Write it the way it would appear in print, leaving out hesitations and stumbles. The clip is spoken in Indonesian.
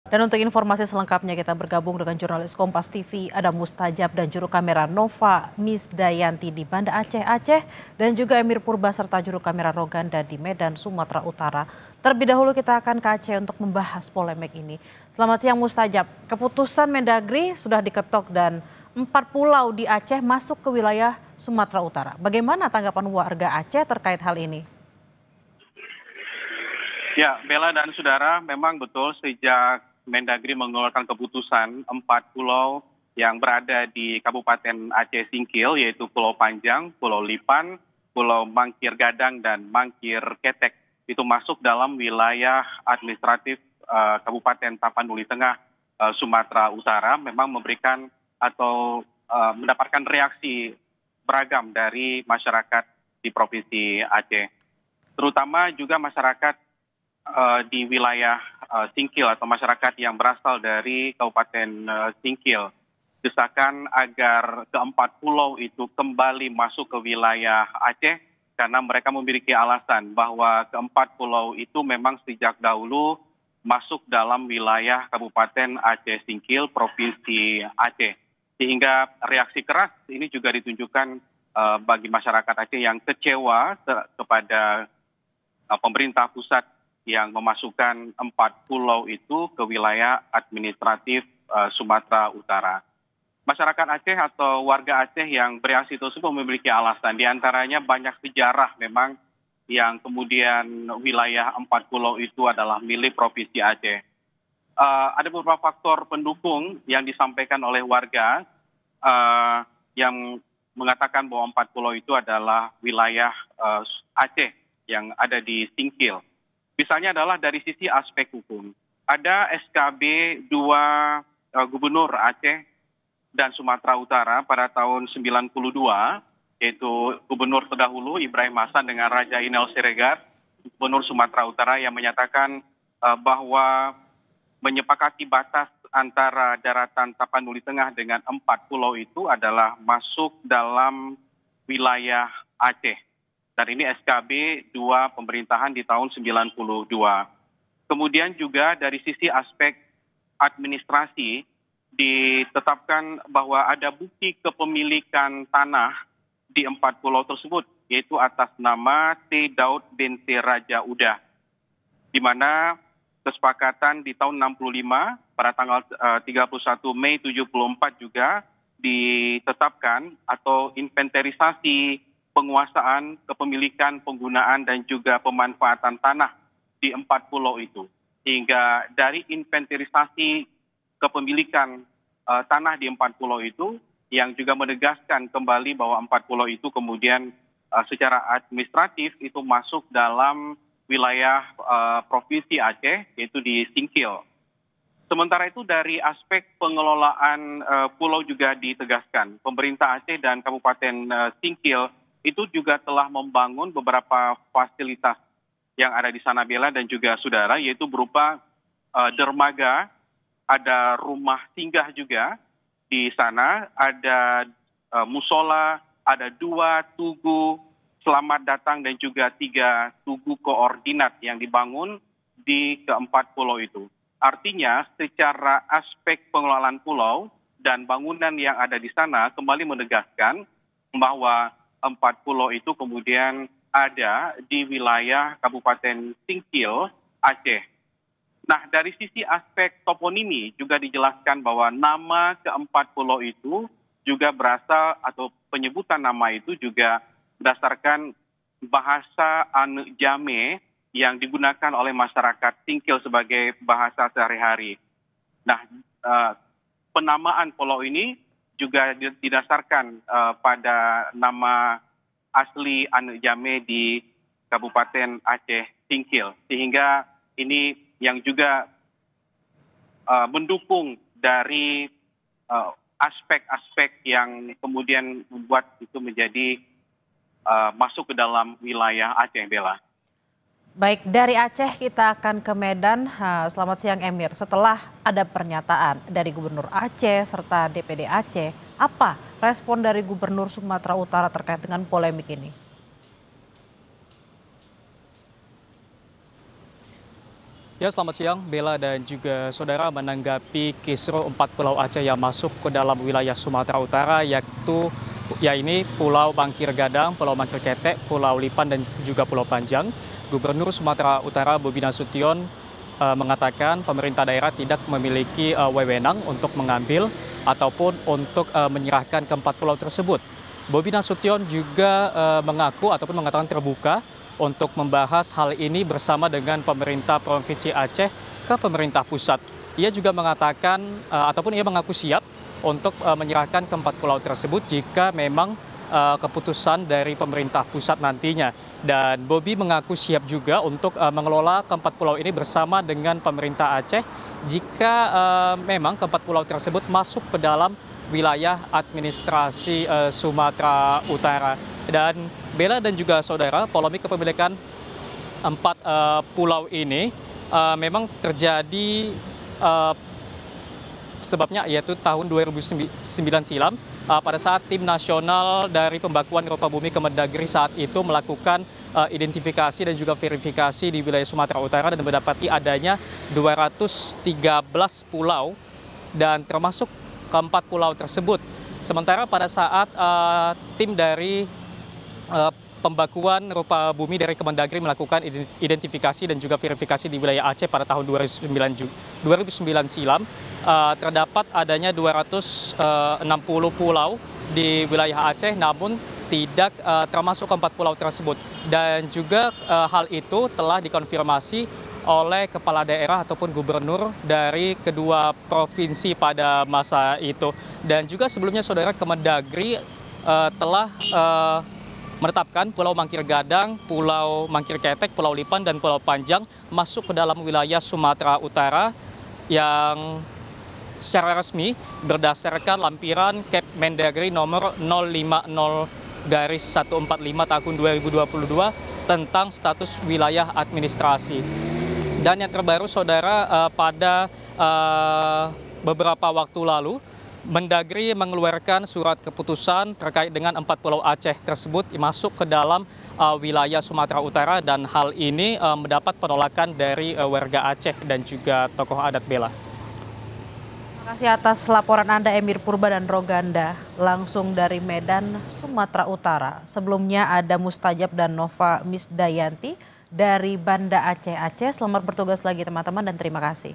Dan untuk informasi selengkapnya kita bergabung dengan jurnalis Kompas TV Adam Mustajab dan juru kamera Nova Misdayanti di Banda Aceh, dan juga Emir Purba serta juru kamera Roganda di Medan, Sumatera Utara. Terlebih dahulu kita akan ke Aceh untuk membahas polemik ini. Selamat siang Mustajab, keputusan Mendagri sudah diketok dan 4 pulau di Aceh masuk ke wilayah Sumatera Utara. Bagaimana tanggapan warga Aceh terkait hal ini? Ya, Bella dan saudara, memang betul sejak Mendagri mengeluarkan keputusan 4 pulau yang berada di Kabupaten Aceh Singkil, yaitu Pulau Panjang, Pulau Lipan, Pulau Mangkir Gadang, dan Mangkir Ketek, itu masuk dalam wilayah administratif Kabupaten Tapanuli Tengah, Sumatera Utara, memang memberikan atau mendapatkan reaksi beragam dari masyarakat di Provinsi Aceh. Terutama juga masyarakat di wilayah Singkil atau masyarakat yang berasal dari Kabupaten Singkil. Desakan agar keempat pulau itu kembali masuk ke wilayah Aceh karena mereka memiliki alasan bahwa keempat pulau itu memang sejak dahulu masuk dalam wilayah Kabupaten Aceh Singkil, Provinsi Aceh. Sehingga reaksi keras ini juga ditunjukkan bagi masyarakat Aceh yang kecewa kepada pemerintah pusat yang memasukkan 4 pulau itu ke wilayah administratif Sumatera Utara. Masyarakat Aceh atau warga Aceh yang bereaksi tersebut memiliki alasan. Di antaranya banyak sejarah memang yang kemudian wilayah 4 pulau itu adalah milik Provinsi Aceh. Ada beberapa faktor pendukung yang disampaikan oleh warga yang mengatakan bahwa 4 pulau itu adalah wilayah Aceh yang ada di Singkil. Misalnya adalah dari sisi aspek hukum. Ada SKB 2 Gubernur Aceh dan Sumatera Utara pada tahun 92, yaitu Gubernur terdahulu Ibrahim Hasan dengan Raja Inal Siregar, Gubernur Sumatera Utara yang menyatakan bahwa menyepakati batas antara daratan Tapanuli Tengah dengan 4 pulau itu adalah masuk dalam wilayah Aceh. Dan ini SKB 2 pemerintahan di tahun 92. Kemudian juga dari sisi aspek administrasi ditetapkan bahwa ada bukti kepemilikan tanah di 4 pulau tersebut, yaitu atas nama T. Daud binti Raja Udah, di mana kesepakatan di tahun 65 pada tanggal 31 Mei 74 juga ditetapkan atau inventarisasi penguasaan, kepemilikan, penggunaan, dan juga pemanfaatan tanah di 4 pulau itu. Sehingga dari inventarisasi kepemilikan tanah di 4 pulau itu, yang juga menegaskan kembali bahwa 4 pulau itu kemudian secara administratif itu masuk dalam wilayah Provinsi Aceh, yaitu di Singkil. Sementara itu dari aspek pengelolaan pulau juga ditegaskan. Pemerintah Aceh dan Kabupaten Singkil itu juga telah membangun beberapa fasilitas yang ada di sana, Bella dan juga saudara, yaitu berupa dermaga, ada rumah singgah juga di sana, ada musola, ada 2 tugu selamat datang dan juga 3 tugu koordinat yang dibangun di keempat pulau itu. Artinya secara aspek pengelolaan pulau dan bangunan yang ada di sana kembali menegaskan bahwa 4 pulau itu kemudian ada di wilayah Kabupaten Singkil, Aceh. Nah, dari sisi aspek toponimi juga dijelaskan bahwa nama keempat pulau itu juga berasal atau penyebutan nama itu juga berdasarkan bahasa Anu Jame yang digunakan oleh masyarakat Singkil sebagai bahasa sehari-hari. Nah, penamaan pulau ini juga didasarkan pada nama asli Anu Jame di Kabupaten Aceh Singkil. Sehingga ini yang juga mendukung dari aspek-aspek yang kemudian membuat itu menjadi masuk ke dalam wilayah Aceh, Bella. Baik, dari Aceh kita akan ke Medan. Selamat siang Emir. Setelah ada pernyataan dari Gubernur Aceh serta DPD Aceh, apa respon dari Gubernur Sumatera Utara terkait dengan polemik ini? Ya, selamat siang Bella dan juga saudara. Menanggapi kisruh 4 pulau Aceh yang masuk ke dalam wilayah Sumatera Utara, yaitu ini Pulau Mangkir Gadang, Pulau Mangkir Ketek, Pulau Lipan dan juga Pulau Panjang. Gubernur Sumatera Utara Bobi Nasution mengatakan pemerintah daerah tidak memiliki wewenang untuk mengambil ataupun untuk menyerahkan keempat pulau tersebut. Bobi Nasution juga mengaku ataupun mengatakan terbuka untuk membahas hal ini bersama dengan pemerintah Provinsi Aceh ke pemerintah pusat. Ia juga mengatakan ataupun ia mengaku siap untuk menyerahkan keempat pulau tersebut jika memang keputusan dari pemerintah pusat nantinya. Dan Bobi mengaku siap juga untuk mengelola keempat pulau ini bersama dengan pemerintah Aceh jika memang keempat pulau tersebut masuk ke dalam wilayah administrasi Sumatera Utara. Dan Bella dan juga saudara, polemik kepemilikan empat pulau ini memang terjadi sebabnya yaitu tahun 2009 silam pada saat tim nasional dari pembakuan Eropa Bumi Kemendagri saat itu melakukan identifikasi dan juga verifikasi di wilayah Sumatera Utara dan mendapati adanya 213 pulau dan termasuk keempat pulau tersebut. Sementara pada saat tim dari pembakuan Eropa Bumi dari Kemendagri melakukan identifikasi dan juga verifikasi di wilayah Aceh pada tahun 2009 silam, terdapat adanya 260 pulau di wilayah Aceh, namun tidak termasuk keempat pulau tersebut. Dan juga hal itu telah dikonfirmasi oleh kepala daerah ataupun gubernur dari kedua provinsi pada masa itu. Dan juga sebelumnya saudara, Kemendagri telah menetapkan Pulau Mangkir Gadang, Pulau Mangkir Ketek, Pulau Lipan, dan Pulau Panjang masuk ke dalam wilayah Sumatera Utara yang secara resmi berdasarkan lampiran Kepmendagri nomor 050-145 tahun 2022 tentang status wilayah administrasi. Dan yang terbaru saudara, pada beberapa waktu lalu Mendagri mengeluarkan surat keputusan terkait dengan 4 pulau Aceh tersebut masuk ke dalam wilayah Sumatera Utara, dan hal ini mendapat penolakan dari warga Aceh dan juga tokoh adat. Bella. Terima kasih atas laporan Anda Emir Purba dan Roganda langsung dari Medan, Sumatera Utara. Sebelumnya ada Mustajab dan Nova Misdayanti dari Banda Aceh. Selamat bertugas lagi teman-teman dan terima kasih.